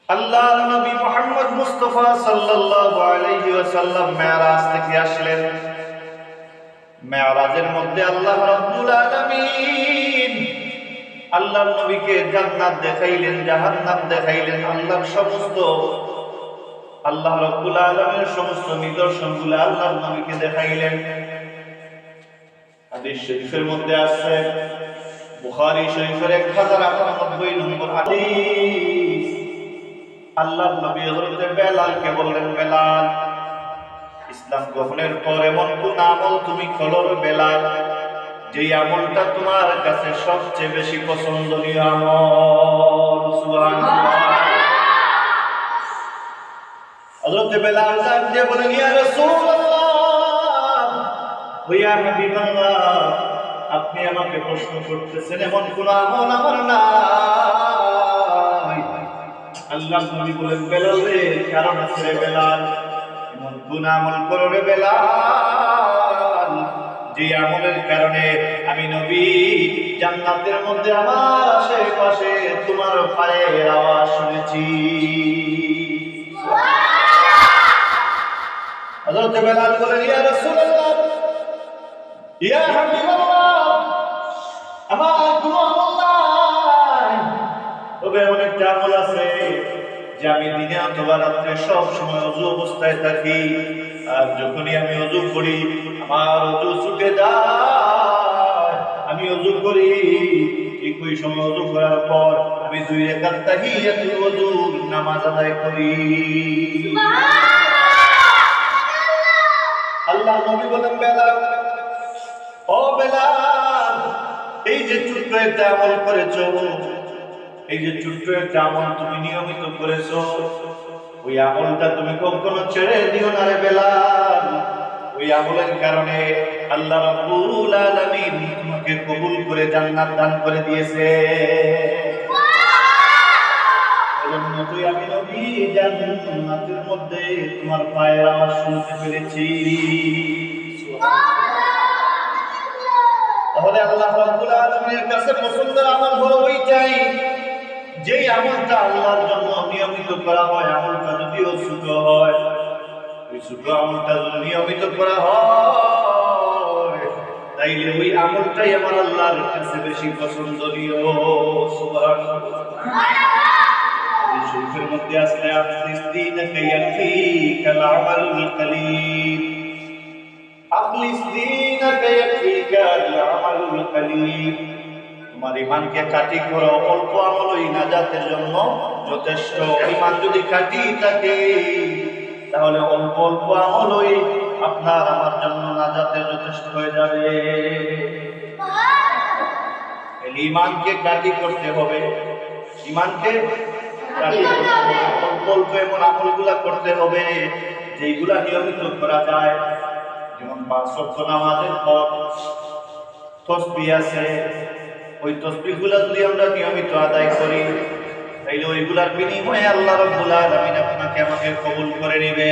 আল্লাহর নবী মুহাম্মদ মুস্তাফা সাল্লাল্লাহু আলাইহি ওয়াসাল্লাম মেরাজ থেকে আসলেন। মেরাজের মধ্যে আল্লাহ রাব্বুল আলামিন আল্লাহর নবীকে জান্নাত দেখাইলেন, জাহান্নাম দেখাইলেন। আল্লাহ রাব্বুল আলামিনের সমস্ত নিদর্শনগুলো আল্লাহর নবীকে দেখাইলেন। হাদিস শরীফের মধ্যে আছে, বুখারী শরীফের 1098 নম্বর হাদিস, আল্লাহর নবী হযরত বেলালকে বললেন, বেলাল, ইসলাম গ্রহণের পর এমন কোন আমল তুমি করো বেলাল, যেই আমলটা তোমার কাছে সবচেয়ে বেশি পছন্দনীয় আমল? সুবহানাল্লাহ। হযরত বেলাল ডাক দিয়ে বলেন, ইয়া রাসূলুল্লাহ, ইয়া হাবিবাল্লাহ, আপনি আমাকে প্রশ্ন করতেছেন এমন কোন আমল আমার নাই। আল্লাহর নবী বলেন, বেলাল রে, কারণ আছে রে বেলাল, এমন কোন আমল করো রে বেলাল, যে আমলের কারণে আমি নবী জান্নাতের মধ্যে আমার আশেপাশে তোমার পায়ের আওয়াজ শুনেছি। হযরত বেলাল বলেন, ইয়া রাসূলুল্লাহ, ইয়া হাবিবাল্লাহ, আমার কোনো আমল নাই, তবে অনেকটা আমল আছে যে আমি দিনে অথবা রাত্রে সব সময় ওযু অবস্থায় থাকি, আর যখনই আমি ওযু করি আমার ওযু ছুটে যায়। আমি ওযু করি, ঠিক ওই সময় ওযু করার পর আমি 2 রাকাত তাহিয়াতুল ওযুর নামাজ আদায় করি। আল্লাহ নবী বলেন, বেলাল, ও বেলাল, এই যে ছোট্ট একটা আমল করেছো, এই যে ছোট্ট একটা আমল তুমি নিয়মিত করেছো, ওই আমলটা তুমি কখনো ছেড়ে দিও না রে বেলাল। ওই আমলের কারণে আল্লাহ রাব্বুল আলামিন তোমাকে কবুল করে জান্নাত দান করে দিয়েছে। এজন্য তুই আমি নবী জান্নাতের মধ্যে তোমার পায়ের আওয়াজ শুনতে পেরেছি। তাহলে আল্লাহ রাব্বুল আলামিনের কাছে পছন্দের আমল হলো ওইটাই, যেই আমলটা আল্লাহর জন্য নিয়মিত করা হয়। আমলটা যদিও ছোট হয়, ওই ছোট আমলটা যদি নিয়মিত করা হয়, তাইলে ওই আমলটাই আমার আল্লাহর কাছে বেশি পছন্দনীয়। সুবহানাল্লাহ। এই শরীফের মধ্যে আছে, আখলিস দীনাকা ইয়াকফিকাল আমালুল কালিল, আখলিস দীনাকা ইয়াকফিকাল আমালুল কালিল। তোমার ঈমানকে খাঁটি করো, অল্প আমলই নাজাতের জন্য যথেষ্ট। ঈমান যদি খাঁটি থাকে তাহলে অল্প অল্প আমলই আপনার আমার জন্য নাজাতে যথেষ্ট হয়ে যাবে। ঈমানকে খাঁটি করতে হবে, ঈমানকে খাঁটি করতে হবে, অল্প অল্প এমন আমলগুলা করতে হবে যেগুলা নিয়মিত করা যায়। যেমন 5 ওয়াক্ত নামাজের পর তাসবিহ আছে, ওই তাসবিহগুলো যদি আমরা নিয়মিত আদায় করি তাহলে ওইগুলার বিনিময়ে আল্লাহ রাব্বুল আলামিন আপনাকে আমাকে কবুল করে নেবে।